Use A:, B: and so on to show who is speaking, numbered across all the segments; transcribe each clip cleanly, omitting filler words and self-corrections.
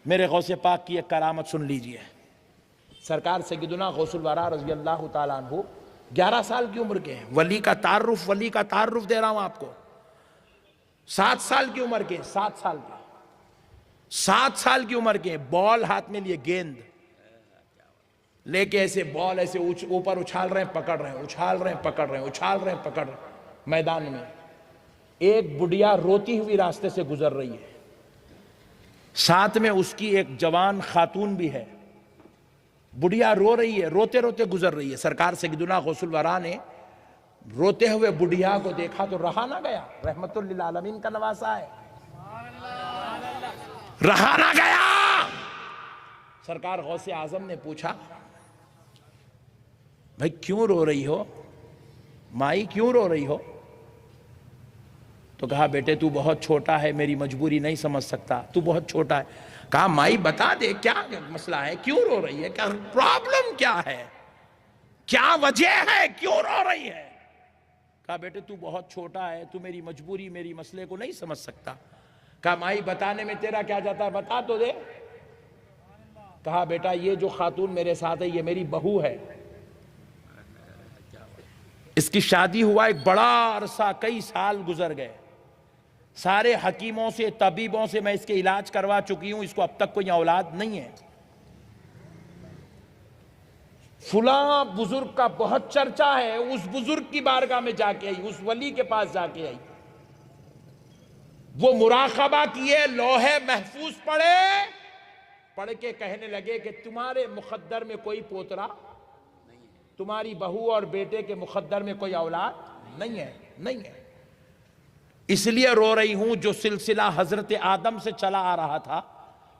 A: मेरे गौसे पाक की एक करामत सुन लीजिए। सरकार सैयदुना गौसुल वरा रज़ी अल्लाह ताला अन्हु 11 साल की उम्र के हैं। वली का तारुफ दे रहा हूं आपको। 7 साल की उम्र के, 7 साल की उम्र के, बॉल हाथ में लिए, गेंद लेके ऐसे बॉल ऐसे ऊपर उछाल रहे हैं, पकड़ रहे हैं, उछाल रहे हैं, पकड़ रहे हैं, उछाल रहे हैं, पकड़ रहे हैं। मैदान में एक बुढ़िया रोती हुई रास्ते से गुजर रही है, साथ में उसकी एक जवान खातून भी है। बुढ़िया रो रही है, रोते रोते गुजर रही है। सरकार सैयदुना गौसुल वरा ने रोते हुए बुढ़िया को देखा तो रहा ना गया। रहमतुल लिल आलमीन का नवासा है, रहा ना गया। सरकार गौसे आजम ने पूछा, भाई क्यों रो रही हो माई, क्यों रो रही हो? तो कहा, बेटे तू बहुत छोटा है, मेरी मजबूरी नहीं समझ सकता, तू बहुत छोटा है। कहा, माई बता दे क्या मसला है, क्यों रो रही है, क्या प्रॉब्लम क्या है, क्या वजह है, क्यों रो रही है? कहा, बेटे तू बहुत छोटा है, तू मेरी मजबूरी, मेरी मसले को नहीं समझ सकता। कहा, माई बताने में तेरा क्या जाता है, बता तो दे। कहा, बेटा ये जो खातून मेरे साथ है ये मेरी बहू है, इसकी शादी हुआ एक बड़ा अरसा, कई साल गुजर गए, सारे हकीमों से, तबीबों से मैं इसके इलाज करवा चुकी हूं, इसको अब तक कोई औलाद नहीं है। फुला बुजुर्ग का बहुत चर्चा है, उस बुजुर्ग की बारगाह में जाके आई, उस वली के पास जाके आई, वो मुराकबा किए, लौहे महफूज पढ़ के कहने लगे कि तुम्हारे मुकद्दर में कोई पोतरा, तुम्हारी बहू और बेटे के मुकद्दर में कोई औलाद नहीं है। इसलिए रो रही हूं, जो सिलसिला हजरत आदम से चला आ रहा था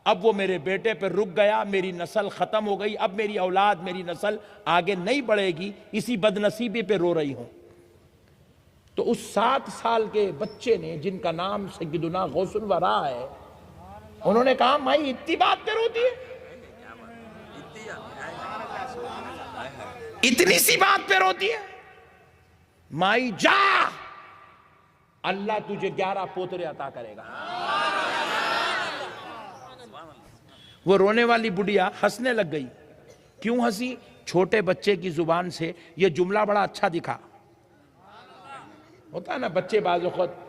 A: अब वो मेरे बेटे पर रुक गया, मेरी नस्ल खत्म हो गई, अब मेरी औलाद, मेरी नस्ल आगे नहीं बढ़ेगी, इसी बदनसीबी पे रो रही हूं। तो उस 7 साल के बच्चे ने, जिनका नाम सैयदुना गौसुल वरा है, उन्होंने कहा, माई इतनी बात पे रोती है, इतनी सी बात पे रोती है? माई जा, अल्लाह तुझे 11 पोतरे अता करेगा। वो रोने वाली बुढ़िया हंसने लग गई। क्यों हंसी? छोटे बच्चे की जुबान से ये जुमला बड़ा अच्छा दिखा। होता है ना, बच्चे बाज़ वक़्त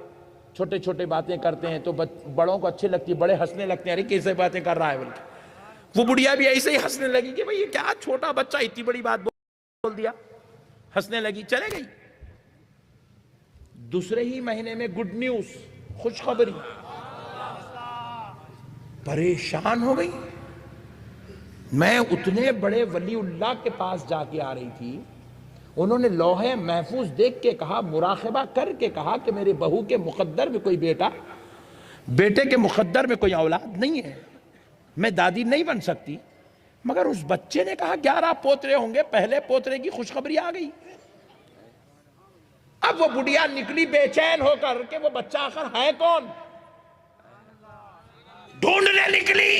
A: छोटे छोटे बातें करते हैं तो बड़ों को अच्छी लगती है, बड़े हंसने लगते हैं, अरे कैसे बातें कर रहा है बोल के। वो बुढ़िया भी ऐसे ही हंसने लगी कि भाई ये क्या छोटा बच्चा इतनी बड़ी बात बोल दिया, हंसने लगी, चले गई। दूसरे ही महीने में गुड न्यूज, खुशखबरी, परेशान हो गई। मैं उतने बड़े वलीउल्लाह के पास जाके आ रही थी, उन्होंने लौहे महफूज देख के कहा, मुराकबा करके कहा कि मेरे बहू के मुकद्दर में कोई बेटा, बेटे के मुकद्दर में कोई औलाद नहीं है, मैं दादी नहीं बन सकती। मगर उस बच्चे ने कहा 11 पोतरे होंगे, पहले पोतरे की खुशखबरी आ गई। अब वो बुढ़िया निकली बेचैन होकर कि वो बच्चा आखिर है कौन, ढूंढने निकली,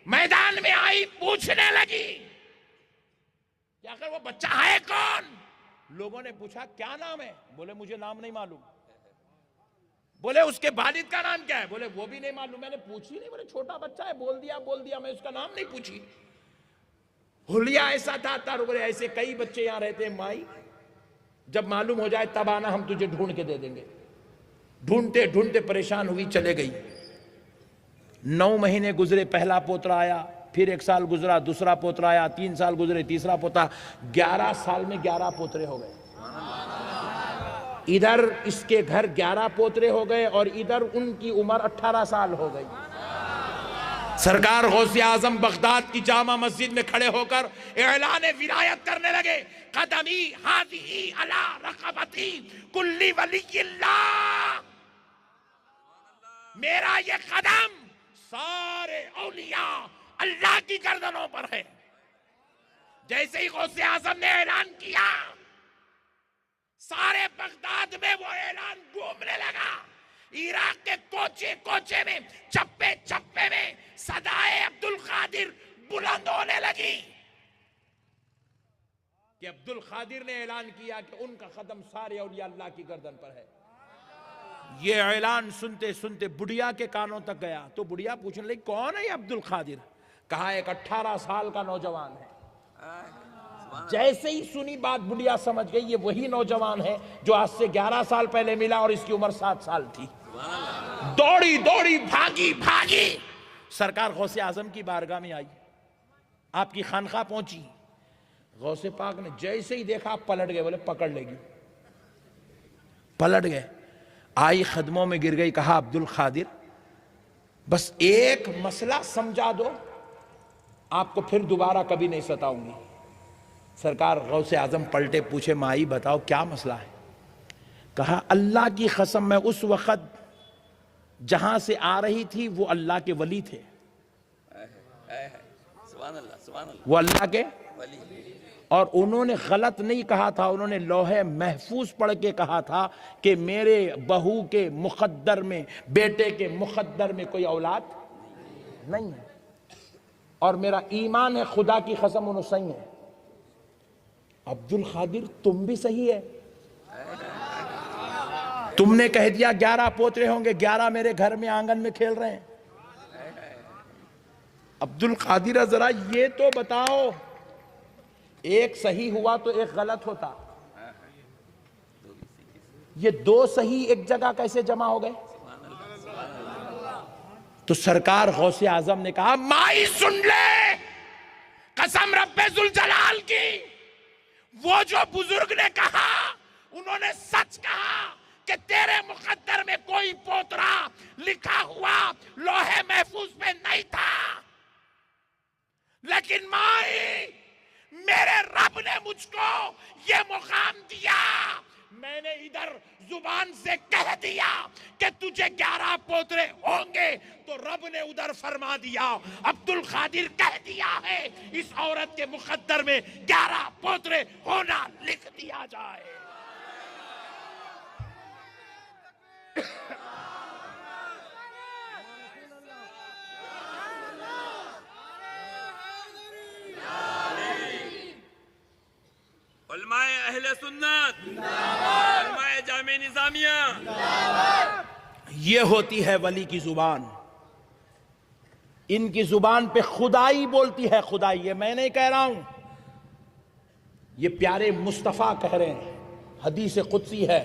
A: मैदान में आई, पूछने लगी कि आखिर वो बच्चा है कौन। लोगों ने पूछा क्या नाम है, बोले मुझे नाम नहीं मालूम। बोले उसके वालिद का नाम क्या है, बोले वो भी नहीं मालूम, मैंने पूछी नहीं, बोले छोटा बच्चा है, बोल दिया, मैं उसका नाम नहीं पूछी। हुलिया ऐसा था, बोले ऐसे कई बच्चे यहां रहते हैं माई, जब मालूम हो जाए तब आना, हम तुझे ढूंढ के दे देंगे। ढूंढते ढूंढते परेशान हुई, चले गई। 9 महीने गुजरे, पहला पोतरा आया, फिर 1 साल गुजरा, दूसरा पोतरा आया, 3 साल गुजरे, तीसरा पोता, 11 साल में 11 पोतरे हो गए। इधर इसके घर 11 पोतरे हो गए और इधर उनकी उम्र 18 साल हो गई। सरकार गौसे आजम बगदाद की जामा मस्जिद में खड़े होकर ऐलान विलायत करने लगे, कदमी हाज़िही अला रक़बती कुल्ली वलिय्यिल्लाह, मेरा ये कदम सारे औलिया अल्लाह की गर्दनों पर है। जैसे ही गौसे आजम ने ऐलान किया, सारे बगदाद में वो ऐलान घूमने लगा। इराक के कोचे कोचे में, चप्पे चप्पे में सदाए अब्दुल कादिर बुलंद होने लगी कि अब्दुल कादिर ने ऐलान किया कि उनका कदम सारे औलिया अल्लाह की गर्दन पर है। ये ऐलान सुनते सुनते बुढ़िया के कानों तक गया तो बुढ़िया पूछने लगी कौन है ये अब्दुल खादिर। कहा एक 18 साल का नौजवान है। जैसे ही सुनी बात बुढ़िया समझ गई ये वही नौजवान है जो आज से 11 साल पहले मिला और इसकी उम्र 7 साल थी। दौड़ी दौड़ी भागी भागी सरकार गौसे आजम की बारगाह में आई, आपकी खानका पहुंची। गौसे पाक ने जैसे ही देखा आप पलट गए, बोले पकड़ लेगी। पलट गए, आई खदमों में गिर गई, कहा अब्दुल खादिर बस एक मसला समझा दो, आपको फिर दोबारा कभी नहीं सताऊंगी। सरकार गौसे आजम पलटे, पूछे माई बताओ क्या मसला है। कहा अल्लाह की कसम मैं उस वक्त जहां से आ रही थी वो अल्लाह के वली थे, वो अल्लाह के वली, और उन्होंने गलत नहीं कहा था, उन्होंने लौहे महफूज पढ़ के कहा था कि मेरे बहू के मुकद्दर में, बेटे के मुकद्दर में कोई औलाद नहीं है, और मेरा ईमान है खुदा की कसम उन्होंने सही है। अब्दुल खादिर तुम भी सही है, तुमने कह दिया 11 पोतरे होंगे, 11 मेरे घर में आंगन में खेल रहे हैं। अब्दुल खादिर जरा ये तो बताओ, एक सही हुआ तो एक गलत होता, ये 2 सही एक जगह कैसे जमा हो गए। तो सरकार गौसे आजम ने कहा माई सुन ले, कसम रब्बे जुल जलाल की, वो जो बुजुर्ग ने कहा उन्होंने सच कहा कि तेरे मुकद्दर में कोई पोतरा लिखा हुआ लोहे महफूज में नहीं था, लेकिन माई मेरे रब ने मुझको ये मुकाम दिया, मैंने इधर जुबान से कह दिया कि तुझे 11 पोतरे होंगे, तो रब ने उधर फरमा दिया अब्दुल खादिर कह दिया है इस औरत के मुकद्दर में 11 पोतरे होना लिख दिया जाए।
B: उलमाए अहले सुन्नत, उलमाए जामे निजामिया,
A: ये होती है वली की जुबान। इनकी जुबान पे खुदाई बोलती है, खुदाई, ये मैं नहीं कह रहा हूं, ये प्यारे मुस्तफा कह रहे हैं, हदीस कुदसी है।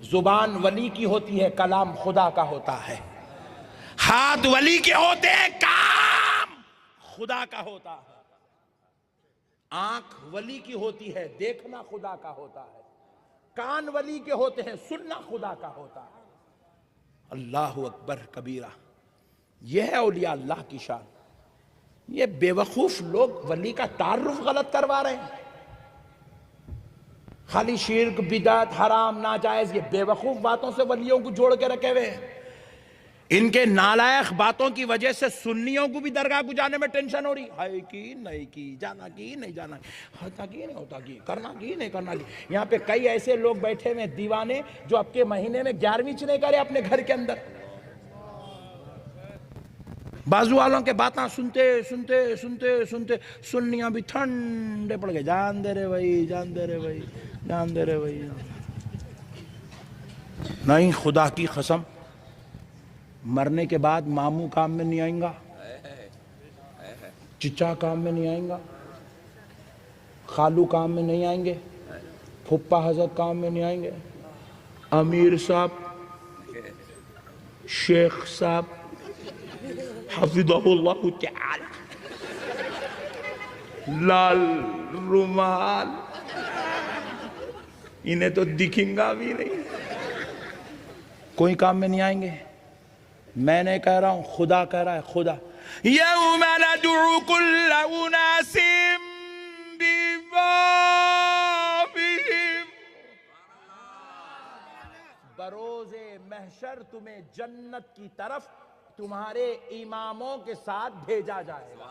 A: जुबान वली की होती है, कलाम खुदा का होता है। हाथ वली के होते हैं, काम खुदा का होता है। आंख वली की होती है, देखना खुदा का होता है। कान वली के होते हैं, सुनना खुदा का होता है। अल्लाह अकबर कबीरा, यह है औलिया अल्लाह की शान। ये बेवकूफ लोग वली का तारुफ गलत करवा रहे हैं, खाली शिर्क, बिदअत, हराम, नाजायज, ये बेवकूफ बातों से वलियों को जोड़ के रखे हुए हैं। इनके नालायक बातों की वजह से सुन्नियों को भी दरगाह को जाने में टेंशन हो रही है कि नहीं की, जाना की नहीं जाना, होता की नहीं होता की, करना की नहीं करना की। यहाँ पे कई ऐसे लोग बैठे हुए दीवाने जो अब के महीने में 11वीं नहीं करे अपने घर के अंदर। बाजू वालों के बातें सुनते सुनते सुनते सुनते सुन्नियां भी ठंडे पड़ गए, जान दे रे भाई, जान दे रे भाई, जान दे रे भाई। नहीं, खुदा की कसम, मरने के बाद मामू काम में नहीं आएगा, चिचा काम में नहीं आएगा, खालू काम में नहीं आएंगे, फुप्पा हजरत काम में नहीं आएंगे, अमीर साहब, शेख साहब हफिज़हुल्लाह तआला, लाल रुमाल, इन्हें तो दिखेगा भी नहीं, कोई काम में नहीं आएंगे। मैं नहीं कह रहा हूं, खुदा कह रहा है, खुदा। यौम नदउ कुल्ल उनासिम बिइमामिहिम, बरोज़े महशर तुम्हें जन्नत की तरफ तुम्हारे इमामों के साथ भेजा जाएगा।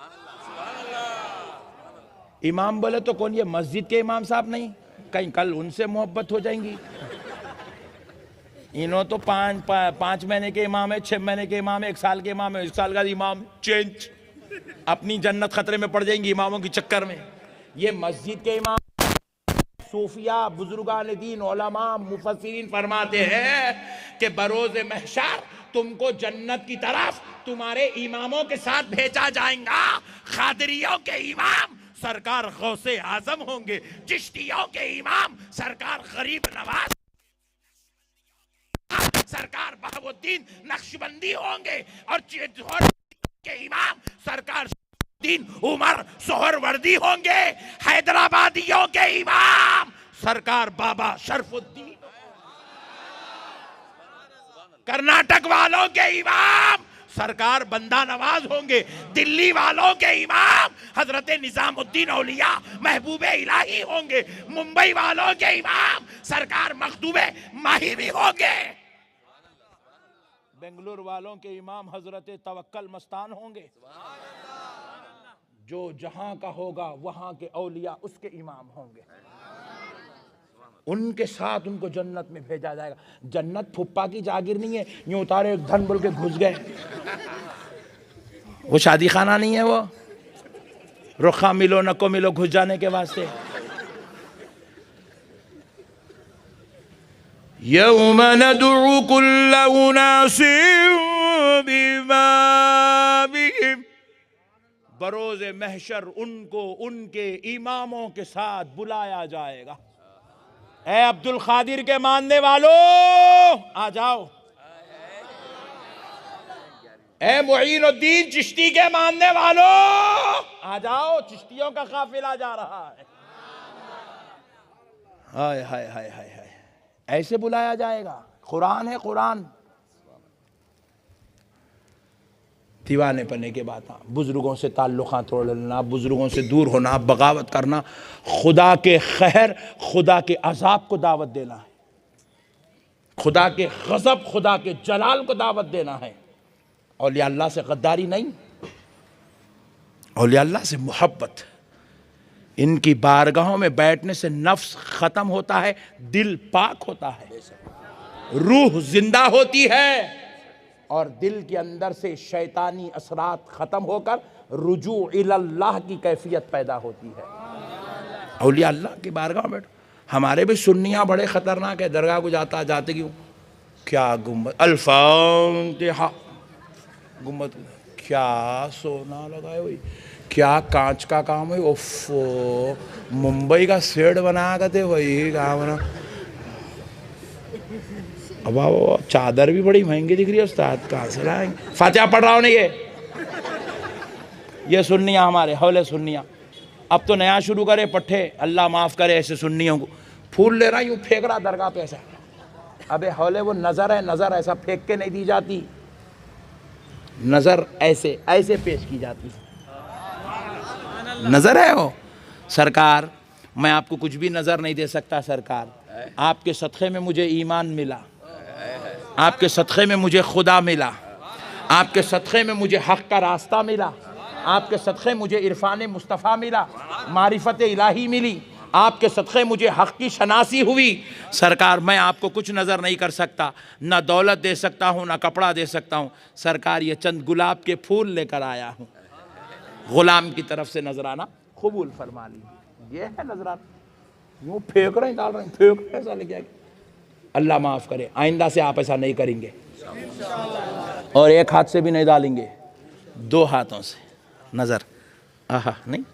A: इमाम बोले तो कौन, ये मस्जिद के इमाम साहब नहीं, कहीं कल उनसे मोहब्बत हो जाएंगी। इन्हों तो 5 महीने के इमाम है, 6 महीने के इमाम है, 1 साल के इमाम है, 1 साल का इमाम चेंज, अपनी जन्नत खतरे में पड़ जाएंगी इमामों के चक्कर में। ये मस्जिद के इमाम सूफिया बुजुर्गान दीन उलमा मुफस्सिरीन फरमाते हैं कि बरोज़ महशर तुमको जन्नत की तरफ तुम्हारे इमामों के साथ भेजा जाएगा। खादरियों के इमाम सरकार गौसे आजम होंगे, चिश्तियों के इमाम सरकार गरीब नवाज, सरकार बहाउद्दीन नक्शबंदी होंगे, और के इमाम सरकार दिन उमर सोहरवर्दी होंगे। हैदराबादियों के इमाम सरकार बाबा शरफुद्दीन, कर्नाटक वालों के इमाम सरकार बंदा नवाज होंगे। दिल्ली वालों के इमाम हजरत निजामुद्दीन औलिया महबूबे इलाही होंगे। मुंबई वालों के इमाम सरकार मखदूबे माही भी होंगे। बेंगलुरु वालों के इमाम हजरत तवक्कल मस्तान होंगे। जो जहां का होगा वहां के औलिया उसके इमाम होंगे। उनके साथ उनको जन्नत में भेजा जाएगा। जन्नत फुप्पा की जागीर नहीं है, यूं उतारे धन बोल के घुस गए। वो शादी खाना नहीं है, वो रुखा मिलो नको मिलो घुस जाने के वास्ते। यौम नदउ कुल्ल उनासिम बिइमामिहिम, बरोज़े महशर उनको उनके इमामों के साथ बुलाया जाएगा। ए अब्दुल खादिर के मानने वालों आ जाओ। ए मुईनुद्दीन चिश्ती के मानने वालों आ जाओ, चिश्तियों का काफिला जा रहा है। हाय हाय हाय हाय हाय, ऐसे बुलाया जाएगा। कुरान है, कुरान। दीवाने पने के बाद बुजुर्गों से ताल्लुक़ात तोड़ लेना, बुजुर्गों से दूर होना, बगावत करना, खुदा के खैर खुदा के अजाब को दावत देना है, खुदा के गज़ब खुदा के जलाल को दावत देना है। औलिया अल्लाह से गद्दारी नहीं, औलिया अल्लाह से मोहब्बत। इनकी बारगाहों में बैठने से नफ्स ख़त्म होता है, दिल पाक होता है, रूह जिंदा होती है, और दिल के अंदर से शैतानी असरात ख़त्म होकर रुजू इल्लाह की कैफियत पैदा होती है। औलिया अल्लाह की बारगाह में बैठो। हमारे भी सुन्नियाँ बड़े ख़तरनाक है। दरगाह को जाते क्यों, क्या गुम्बद अल्फातिहा, गुम्बद क्या सोना लगाए हुई, क्या कांच का काम है। ओफो, मुंबई का सेठ बना करते वही काम ना। अब चादर भी बड़ी महंगी दिख रही है उस्ताद, कहाँ से लाएंगे। फातिहा पढ़ रहा हूँ नहीं, ये सुन्नियाँ हमारे हौले सुन्नियाँ। अब तो नया शुरू करे पट्टे, अल्लाह माफ़ करे ऐसे सुन्नियों को। फूल ले रहा यूँ फेंक रहा दरगाह पे ऐसा। अबे हौले वो नज़र है, नज़र ऐसा फेंक के नहीं दी जाती, नज़र ऐसे ऐसे पेश की जाती है। नज़र है वो। सरकार मैं आपको कुछ भी नज़र नहीं दे सकता सरकार, आपके सदक़े में मुझे ईमान मिला, आपके सदक़े में मुझे खुदा मिला, आपके सदक़े में मुझे हक़ का रास्ता मिला, आपके सदक़े मुझे इरफान मुस्तफ़ा मिला, मारिफत इलाही मिली, आपके सदक़े मुझे हक़ की शनासी हुई। सरकार मैं आपको कुछ नज़र नहीं कर सकता, ना दौलत दे सकता हूँ, ना कपड़ा दे सकता हूँ। सरकार ये चंद गुलाब के फूल लेकर आया हूँ, ग़ुलाम की तरफ से नजराना कबूल फरमा लीजिए। ये है नजराना। यूँ फेंक रहे हैं, डाल रहे हैं, फेंक रहे हैं, ऐसा लेके आएंगे। अल्लाह माफ़ करे, आइंदा से आप ऐसा नहीं करेंगे, और एक हाथ से भी नहीं डालेंगे, दो हाथों से नज़र। आहा नहीं।